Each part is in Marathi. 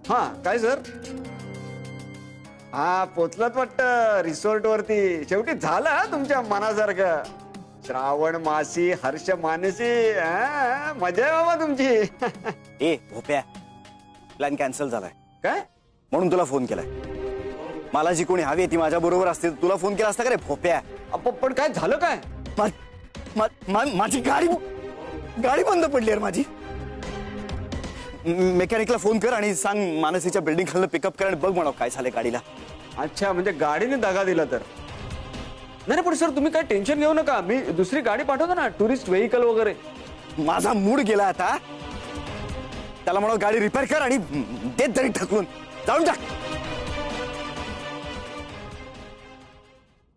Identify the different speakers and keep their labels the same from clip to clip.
Speaker 1: हा काय सर? हा पोचलात वाटतं रिसॉर्ट वरती. शेवटी झालं हा तुमच्या मनासारखं. श्रावण मासी हर्ष मानसी. मजा आहे बाबा तुमची.
Speaker 2: ए भोप्या, प्लॅन कॅन्सल झालाय.
Speaker 1: काय?
Speaker 2: म्हणून तुला फोन केलाय. मला जी कोणी हवी ती माझ्या बरोबर असते, तुला फोन केला असता का रे भोप्या?
Speaker 1: पण काय झालं काय?
Speaker 2: माझी गाडी बंद पडली यार माझी. मेकॅनिकला फोन कर आणि सांग मानसीच्या बिल्डिंग खालनं पिकअप कर आणि बघ म्हणाव काय झालंय गाडीला.
Speaker 1: अच्छा, म्हणजे गाडीने दगा दिला तर? नाही पण सर तुम्ही काय टेन्शन घेऊ नका, मी दुसरी गाडी पाठवतो ना, टुरिस्ट व्हेकल वगैरे.
Speaker 2: माझा मूड गेला आता. त्याला म्हणा गाडी रिपेअर कर आणि देत तरी ढकलून जाऊन टाक.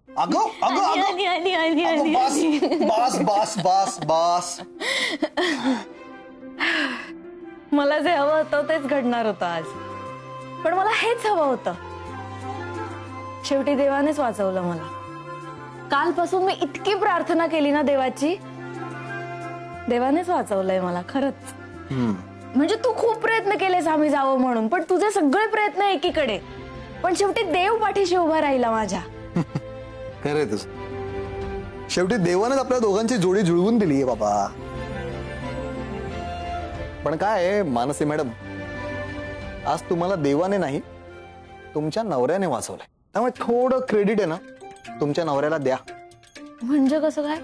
Speaker 3: अगो अगो अगो बस बस बस बस बस.
Speaker 4: मला जे हवं होतं तेच घडणार होतं आज. पण मला हेच हवं होतं. शेवटी देवानेच वाचवलं मला. कालपासून मी इतकी प्रार्थना केली ना देवाची, देवानेच वाचवलंय मला खरंच. म्हणजे तू खूप प्रयत्न केलेस आम्ही जावं म्हणून, पण तुझे सगळे प्रयत्न एकीकडे, पण शेवटी देव पाठीशी उभा राहिला माझ्या.
Speaker 3: खरंय तुझ. शेवटी देवानेच आपल्या दोघांची जोडी जुळवून दिली आहे बाबा. पण काय आहे मानसी मॅडम, आज तुम्हाला देवाने नाही तुमच्या नवऱ्याने वाचवलंय. त्यामुळे थोडं क्रेडिट आहे ना तुमच्या नवऱ्याला द्या.
Speaker 4: म्हणजे कसं काय?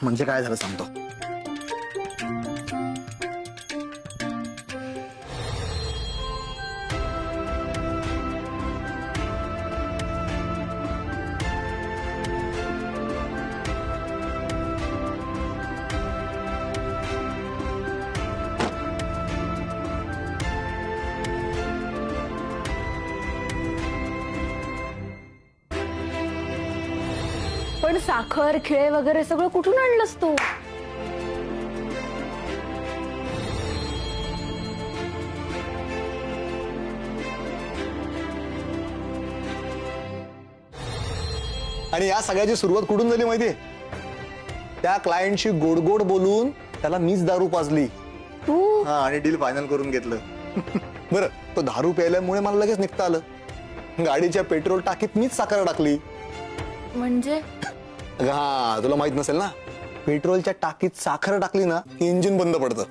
Speaker 3: म्हणजे काय झालं सांगतो.
Speaker 4: पण साखर खिळे वगैरे सगळं कुठून आणलंस तू?
Speaker 3: आणि या सगळ्याची सुरुवात कुठून झाली माहितीये? त्या क्लायंटशी गोड गोड बोलून त्याला मीच दारू पाजली.
Speaker 4: तू?
Speaker 3: हा, आणि डील फायनल करून घेतलं. बरं, तो दारू प्यायल्यामुळे मला लगेच निघता आलं. गाडीच्या पेट्रोल टाकीत मीच साखर टाकली.
Speaker 4: म्हणजे?
Speaker 3: हा, तुला माहित नसेल ना, पेट्रोलच्या टाकीत साखर टाकली ना की इंजिन बंद पडतं.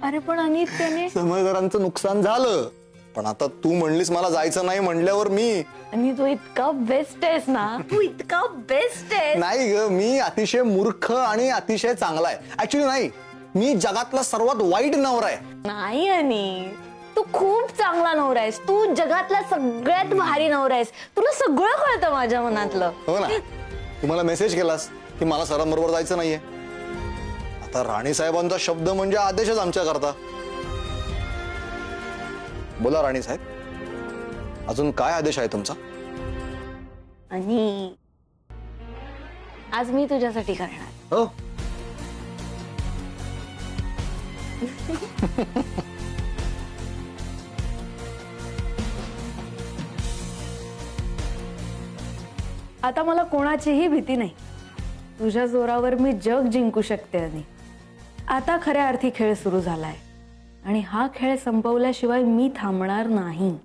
Speaker 4: अरे पण अनित त्याने.
Speaker 3: समजदारांचं नुकसान झालं. पण आता तू म्हणलीस मला जायचं नाही म्हणल्यावर मी.
Speaker 4: आणि तू इतका बेस्ट आहेस ना, तू इतका बेस्ट आहेस.
Speaker 3: नाही ग, मी अतिशय मूर्ख आणि अतिशय चांगला आहे. ऍक्च्युली नाही, मी जगातला सर्वात वाईट नवरा आहे.
Speaker 4: नाही आणि तू खूप चांगला नवरा आहेस. तू जगातला सगळ्यात भारी नवरा आहेस. तुला सगळं कळतं माझ्या मनातलं.
Speaker 3: हो ना. तुम्हाला मेसेज केलास की मला सरांबरोबर जायचं नाहीये. आता राणी साहेबांचा शब्द म्हणजे आदेशच आमच्या करता. बोला राणी साहेब, अजून काय आदेश आहे तुमचा?
Speaker 4: आणि आज मी तुझ्यासाठी करणार.
Speaker 3: हो.
Speaker 4: आता मला कोणाचीही भीती नाही. तुझ्या जोरावर मी जग जिंकू शकते. आणि आता खऱ्या अर्थी खेळ सुरू झालाय आणि हा खेळ संपवल्याशिवाय मी थांबणार नाही.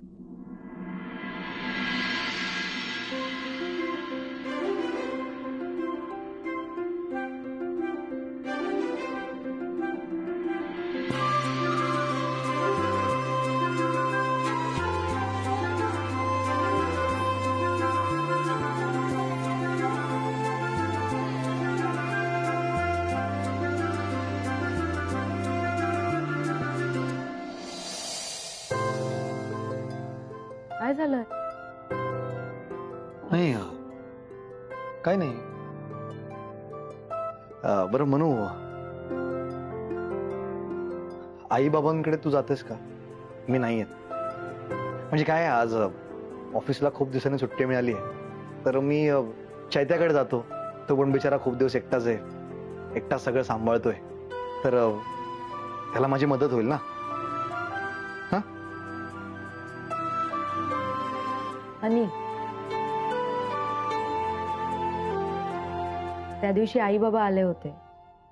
Speaker 4: काय झालं?
Speaker 3: नाही, काय नाही. बरं म्हणू, आई बाबांकडे तू जातेस का? मी नाही येत. म्हणजे काय, आज ऑफिसला खूप दिवसांनी सुट्टी मिळाली आहे, तर मी चैत्याकडे जातो. तो पण बिचारा खूप दिवस एकटाच आहे, एकटा सगळं सांभाळतोय. तर त्याला माझी मदत होईल ना.
Speaker 4: आणि त्या दिवशी आई बाबा आले होते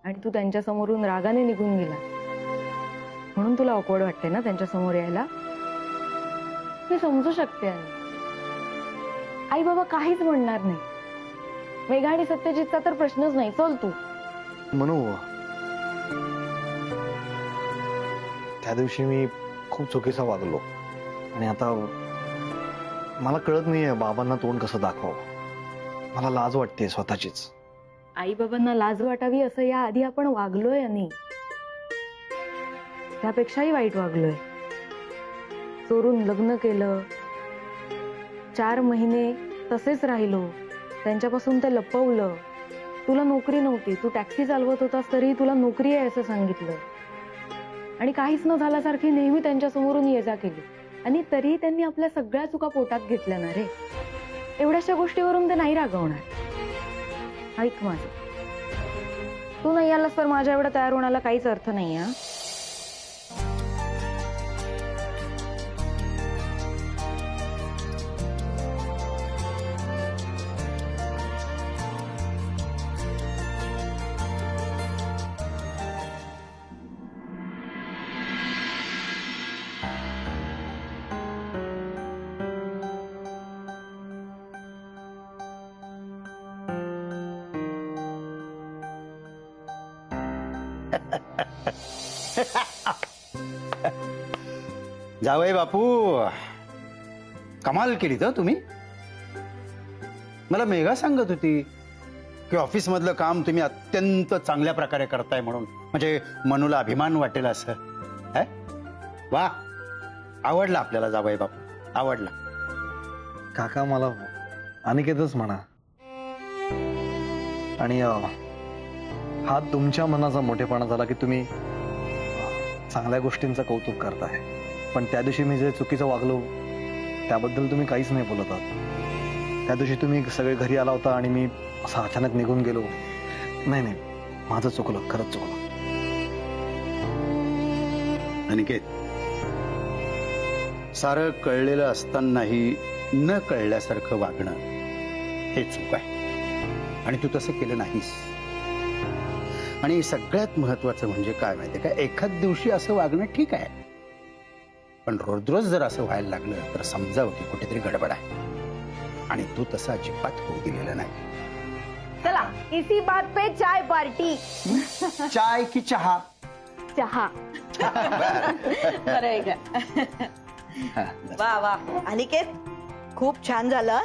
Speaker 4: आणि तू त्यांच्या समोरून रागाने निघून गेला. म्हणून तुला ऑकवर्ड वाटते ना त्यांच्या समोर यायला. मी समजू शकते. आई बाबा काहीच म्हणणार नाही. मेघा आणि सत्यजितचा तर प्रश्नच नाही. चल तू.
Speaker 3: म्हणू त्या दिवशी मी खूप चुकीचा वागलो आणि आता मला कळत नाहीये बाबांना तोंड कसं दाखवावं. मला लाज वाटते स्वतःचीच.
Speaker 4: आई बाबांना लाज वाटावी असं या आधी आपण वागलोय आणि त्यापेक्षाही वाईट वागलोय. चोरून लग्न केलं, 4 महिने तसेच राहिलो, त्यांच्यापासून ते लपवलं. तुला नोकरी नव्हती, तू टॅक्सी चालवत होतास तरी तुला नोकरी आहे असं सांगितलं आणि काहीच न झाल्यासारखी नेहमी त्यांच्या समोरून ये जा केली. आणि तरी त्यांनी आपल्या सगळ्या चुका पोटात घेतल्या ना रे. एवढ्याशा गोष्टीवरून ते नाही रागवणार. ऐक माझं, तू नाही आलास तर माझ्या एवढं तयार होण्याला काहीच अर्थ नाही. हा
Speaker 5: जावई बापू, कमाल केली तर तुम्ही. मला मेघा सांगत होती की ऑफिस मधलं काम तुम्ही अत्यंत चांगल्या प्रकारे करताय म्हणून, म्हणजे मनूला अभिमान वाटेल असं. है? वा, आवडला आपल्याला जावई बापू, आवडला.
Speaker 3: काका मला अनिकेतच म्हणा. आणि हा तुमच्या मनाचा मोठेपणा झाला की तुम्ही चांगल्या गोष्टींचं कौतुक करताय. पण त्या दिवशी मी जे चुकीचं वागलो त्याबद्दल तुम्ही काहीच नाही बोलत आहात. त्या दिवशी तुम्ही सगळे घरी आला होता आणि मी असं अचानक निघून गेलो. नाही नाही, माझं चुकलं, खरंच चुकलं.
Speaker 5: अनिकेत, सारं कळलेलं असतानाही न कळल्यासारखं वागणं हे चूक आहे आणि तू तसं केलं नाहीस. आणि सगळ्यात महत्वाचं म्हणजे काय माहितीये का, एखाद दिवशी असं वागणं ठीक आहे, पण रोज रोज जर असं व्हायला लागलं तर समजावं की कुठेतरी गडबड आहे. आणि तू तसं अजिबात होऊ दिलेलं नाही.
Speaker 4: चला, इसी बात पे चाय पार्टी.
Speaker 5: चाय की चहा?
Speaker 4: चहा.
Speaker 6: बरं आहे का? वा वा अनिकेत, खूप छान झालं.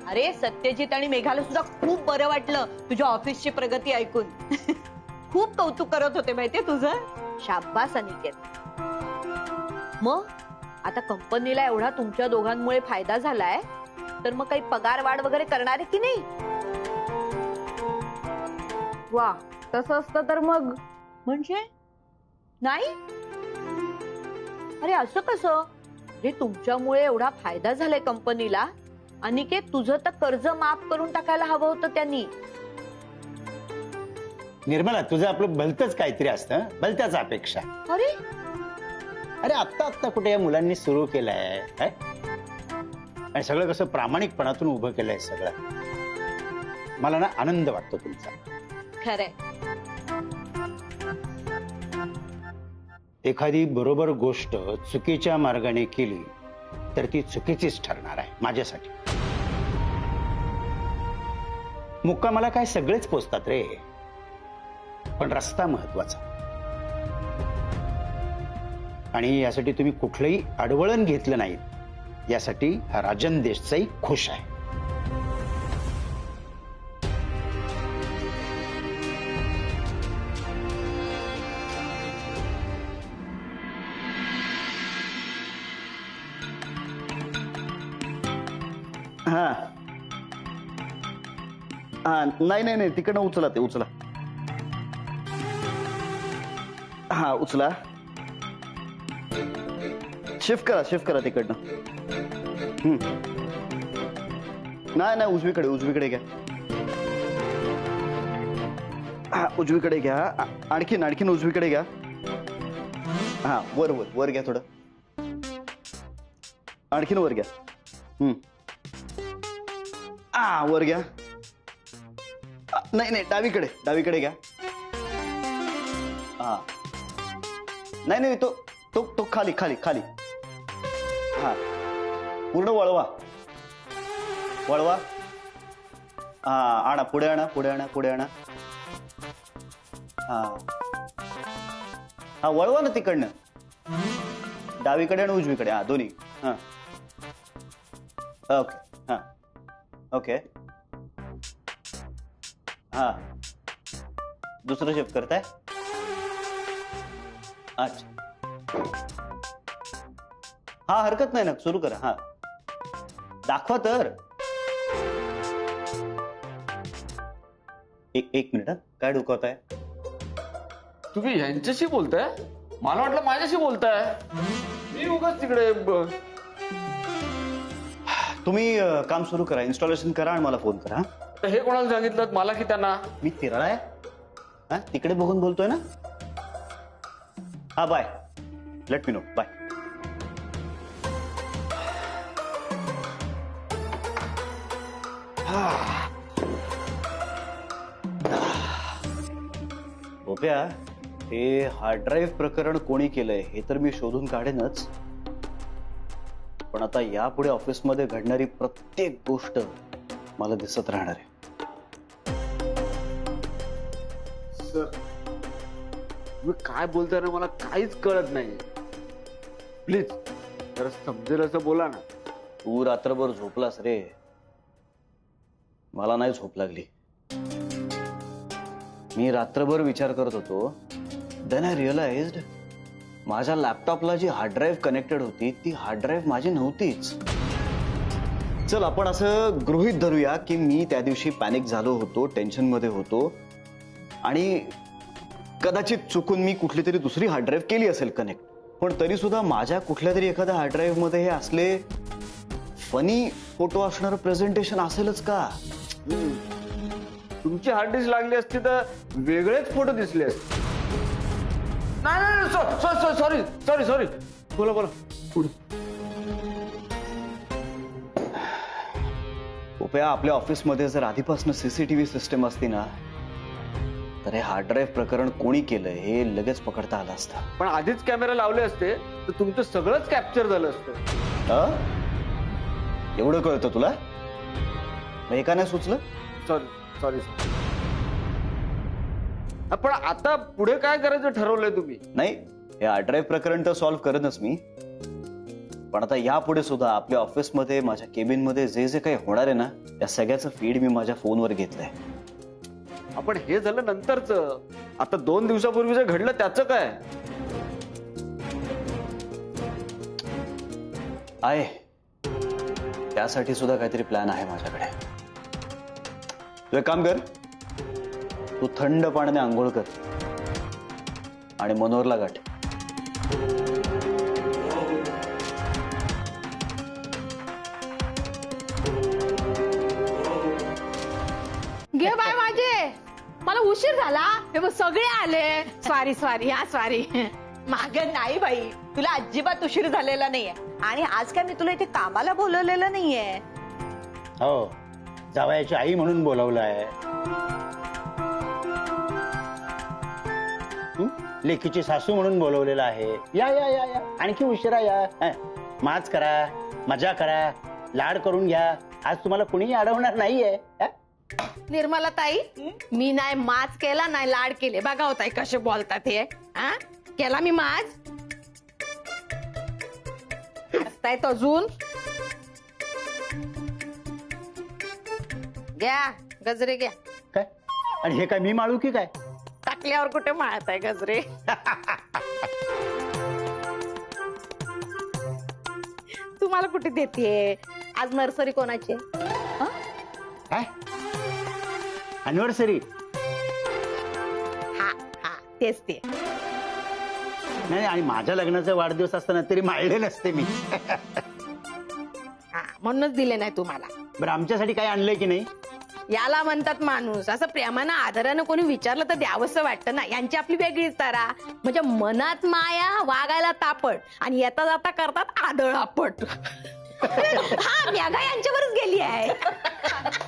Speaker 6: अरे सत्यजित आणि मेघाला सुद्धा खूप बरं वाटलं तुझ्या ऑफिसची प्रगती ऐकून. खूप कौतुक करत होते माहितीये तुझं. शाब्बास अनिकेत. मग आता कंपनीला एवढा तुमच्या दोघांमुळे फायदा झालाय, तर मग काही पगार वाढ वगैरे करणार आहे की नाही?
Speaker 4: वा, तसं असतं तर मग.
Speaker 6: म्हणजे नाही? अरे असं कसं? अरे तुमच्यामुळे एवढा फायदा झालाय कंपनीला. अनिकेत, तुझं तर कर्ज माफ करून टाकायला हवं होतं त्यांनी.
Speaker 5: निर्मला, तुझं आपलं भलतंच काहीतरी असतं, भलत्याच अपेक्षा.
Speaker 6: अरे
Speaker 5: अरे आत्ता आत्ता कुठे या मुलांनी सुरू केलंय है? आणि सगळं कसं प्रामाणिकपणातून उभं केलंय सगळं. मला ना आनंद वाटतो तुमचा.
Speaker 6: खरंय.
Speaker 5: एखादी बरोबर गोष्ट चुकीच्या मार्गाने केली तर ती चुकीचीच ठरणार आहे माझ्यासाठी. मुक्कामाला काय सगळेच पोचतात रे, पण रस्ता महत्वाचा. आणि यासाठी तुम्ही कुठलंही अडवळण घेतलं नाही, यासाठी हा राजन देसाई खुश आहे.
Speaker 7: हा हा, नाही नाही नाही, तिकडनं उचला, ते उचला. हा उचला, शिफ्ट करा तिकडनं. नाही नाही, उजवीकडे घ्या. हा उजवीकडे घ्या. आणखीन उजवीकडे घ्या. हा वर घ्या थोडं. आणखीन वर घ्या. वर घ्या. नाही डावीकडे घ्या. हा नाही नाही, तो तो तो खाली खाली खाली. हा, पूर्ण वळवा वळवा. हा, आणा पुढे, आणा पुढे, आणा पुढे, आणा. हा हा, वळवा ना तिकडनं, डावीकडे आणि उजवीकडे. हा, दोन्ही. हा, ओके. हा, ओके. हा, दुसरं शिफ्ट करताय. अच्छा, हा, हरकत नाही ना, सुरू करा. हा, दाखवा तर. एक मिनिट. काय डोकावताय?
Speaker 1: तुम्ही यांच्याशी बोलताय? मला वाटलं माझ्याशी बोलताय. मी उगाच तिकडे
Speaker 7: तुम्ही काम सुरू करा, इन्स्टॉलेशन करा आणि मला फोन करा. हा?
Speaker 1: हे कोणाला सांगितलं, मला की त्यांना?
Speaker 7: मी तिरळा आहे. हा, तिकडे बघून बोलतोय ना. हा, bye. Let me know. Bye. Gopya, हे हार्ड ड्राईव्ह प्रकरण कोणी केलंय हे तर मी शोधून काढेनच, पण आता यापुढे ऑफिसमध्ये घडणारी प्रत्येक गोष्ट मला दिसत राहणार आहे.
Speaker 1: सर, तुम्ही काय बोलताय ना, मला काहीच कळत नाही. प्लीज जरा समजेल असं बोला ना.
Speaker 7: तू रात्रभर झोपलास रे, मला नाही झोप लागली. मी रात्रभर विचार करत होतो. देन आय रिअलाइज्ड माझ्या लॅपटॉपला जी हार्ड ड्राईव्ह कनेक्टेड होती ती हार्ड ड्राईव्ह माझी नव्हतीच. चल, आपण असं गृहीत धरूया की मी त्या दिवशी पॅनिक झालो होतो, टेन्शन मध्ये होतो आणि कदाचित चुकून मी कुठली तरी दुसरी हार्ड ड्राईव्ह केली असेल कनेक्ट. पण तरी सुद्धा माझ्या कुठल्या तरी एखाद्या हार्ड ड्राईव्ह मध्ये हे असले फनी फोटो असणारं प्रेझेंटेशन असेलच का?
Speaker 1: तुमची हार्ड डिस्क लागली असती तर वेगळेच फोटो दिसले असते. नाही, सॉरी सॉरी सॉरी. बोला बोला पुढे.
Speaker 7: कृपया आपल्या ऑफिसमध्ये जर आधीपासून सीसीटीव्ही सिस्टम असती ना, तर हे हार्ड ड्राईव्ह प्रकरण कोणी केलंय हे लगेच पकडता आलं असतं.
Speaker 1: पण आधीच कॅमेरा लावले असते तर तुमचं सगळंच कॅप्चर झालं असतं.
Speaker 7: एवढं कळतं तुला? मग हे का नाही सुचलं?
Speaker 1: Sorry sorry. पण आता पुढे काय करायचं ठरवलंय तुम्ही?
Speaker 7: नाही, हे हार्ड ड्राईव्ह प्रकरण तर सॉल्व्ह करेनच मी, पण आता यापुढे सुद्धा आपल्या ऑफिसमध्ये, माझ्या केबिन मध्ये जे जे काही होणार आहे ना, त्या सगळ्याचं फीड मी माझ्या फोनवर घेतलंय.
Speaker 1: आपण हे झालं नंतरच. आता 2 दिवसापूर्वी जे घडलं त्याचं काय
Speaker 7: आहे? त्यासाठी सुद्धा काहीतरी प्लॅन आहे माझ्याकडे. तू एक काम कर, तू थंड पाण्याने आंघोळ कर आणि मनोहरला गाठ.
Speaker 8: घे बाय माझे, मला उशीर झाला. हे बघ सगळे आले. Sorry sorry. हा सॉरी.
Speaker 6: माग नाही बाई, तुला अजिबात उशीर झालेला नाहीये. आणि आज काय मी तुला इथे कामाला बोलवलेलं नाहीये.
Speaker 5: हो, जावयाची आई म्हणून बोलवलंय. लेकीची सासू म्हणून बोलवलेलं आहे. या या या या, आणखी उशिरा या. माच करा, मजा करा, लाड करून घ्या. आज तुम्हाला कुणीही अडवणार नाहीये.
Speaker 8: निर्मला ताई, मी नाही माज केला, नाही लाड केले. बघा होताय कसे बोलतात हे. केला मी माज? हसतायत अजून. घ्या गजरे घ्या.
Speaker 5: काय? आणि हे काय मी माळू की काय?
Speaker 8: टाकल्यावर कुठे माळत आहे गजरे? तुम्हाला कुठे देते? आज नर्सरी कोणाची?
Speaker 5: काय अॅनिव्हर्सरी?
Speaker 8: हा हा, तेच ते.
Speaker 5: नाही, आणि माझ्या लग्नाचा वाढदिवस असताना तरी माळले नसते मी.
Speaker 8: हा, म्हणूनच दिले नाही तुम्हाला.
Speaker 5: बरं, आमच्यासाठी काय आणलंय की नाही?
Speaker 8: याला म्हणतात माणूस. असं प्रेमानं आदरानं कोणी विचारलं तर द्यावंसं वाटतं ना. यांची आपली वेगळीच तारा. म्हणजे मनात माया, वागायला तापट, आणि येता जाता करतात आदळापट. हा, मेघा यांच्यावरच गेली आहे.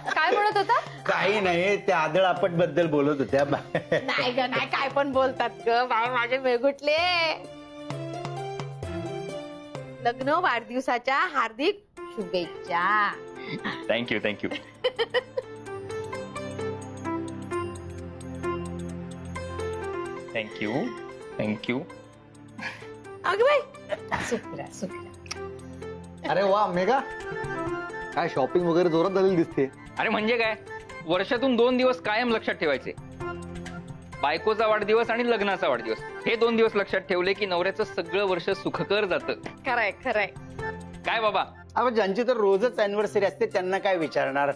Speaker 8: काय म्हणत होता?
Speaker 5: काही नाही, त्या आदळापट बद्दल बोलत होत्या.
Speaker 8: नाही ग, नाही, काय पण बोलतात ग बाय माझे वेगुटले. लग्न वाढदिवसाच्या हार्दिक शुभेच्छा.
Speaker 9: Thank you thank you. Thank you thank you.
Speaker 8: अगं बाई सुखरा सुखरा.
Speaker 3: अरे वा मेघा, काय शॉपिंग वगैरे जोरात झालेली दिसते.
Speaker 9: अरे म्हणजे काय, वर्षातून 2 दिवस कायम लक्षात ठेवायचे. बायकोचा वाढदिवस आणि लग्नाचा वाढदिवस हे 2 दिवस लक्षात ठेवले की नवऱ्याचं सगळं वर्ष सुखकर जातं.
Speaker 8: खरंय खरंय.
Speaker 9: काय बाबा?
Speaker 5: आपण ज्यांची तर रोजच अॅनिव्हर्सरी असते त्यांना काय विचारणार.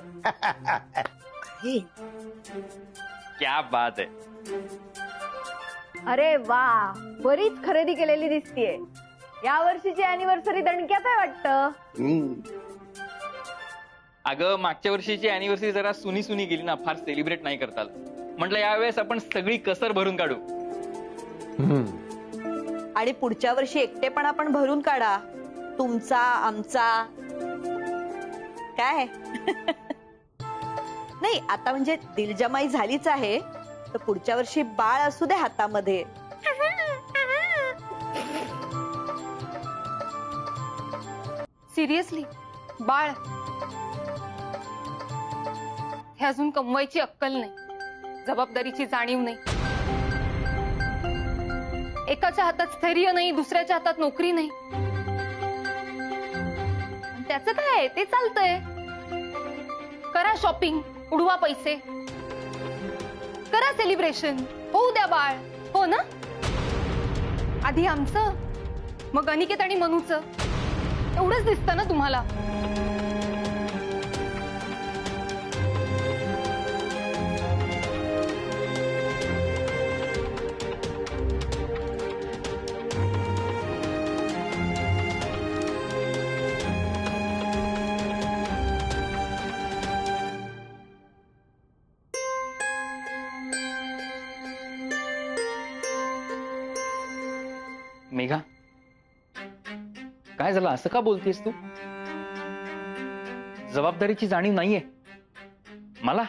Speaker 9: क्या बात आहे.
Speaker 4: अरे वा, बरीच खरेदी केलेली दिसतीये. या वर्षीची अॅनिव्हर्सरी दणक्यात आहे वाटतं.
Speaker 9: अगं मागच्या वर्षीची अॅनिव्हर्सरी जरा सुनी सुनी गेली ना, फार सेलिब्रेट नाही करता आलं. म्हटलं यावेळेस आपण सगळी कसर भरून काढू.
Speaker 6: आणि पुढच्या वर्षी एकटेपणा पण भरून काढा, तुमचा आमचा. काय नाही आता म्हणजे दिलजमाई झालीच आहे, तर पुढच्या वर्षी बाळ असू दे हातामध्ये.
Speaker 10: सिरियसली बाळ हे अजून कमवायची अक्कल नाही, जबाबदारीची जाणीव नाही. एकाच्या हातात स्थैर्य नाही, दुसऱ्याच्या हातात नोकरी नाही. त्याचं काय ते चालतंय. करा शॉपिंग, उडवा पैसे, करा सेलिब्रेशन, होऊ द्या बाळ. हो ना? आधी आमचं, मग अनिकेत आणि मनूचं. एवढंच दिसतं ना तुम्हाला.
Speaker 9: मेघा, काय झालं? असं का बोलतेस तू? जबाबदारीची जाणीव नाहीये मला?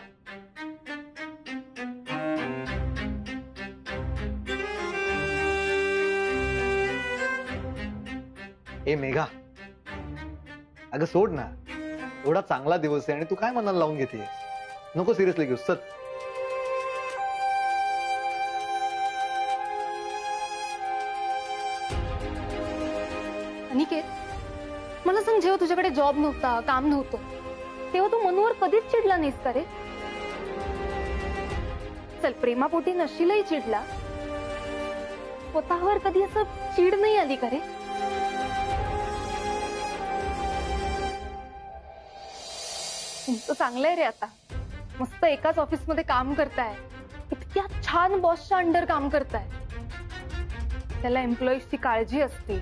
Speaker 3: ए मेघा, अगं सोड ना, एवढा चांगला दिवस आहे आणि तू काय मनाला लावून घेतेस. नको सिरियसली घेऊस. चल.
Speaker 10: अनिकेत, मला सांग, जेव्हा तुझ्याकडे जॉब नव्हता, काम नव्हतं, तेव्हा तू मनूवर कधीच चिडला नाहीस का रे? चल, प्रेमापोटी नशीलही चिडला, स्वतःवर कधी असं चीड नाही आली का रे? तुमचं चांगलंय रे. आता मस्त एकाच ऑफिसमध्ये काम करताय, इतक्या छान बॉसच्या अंडर काम करताय. त्याला एम्प्लॉईजची काळजी असते.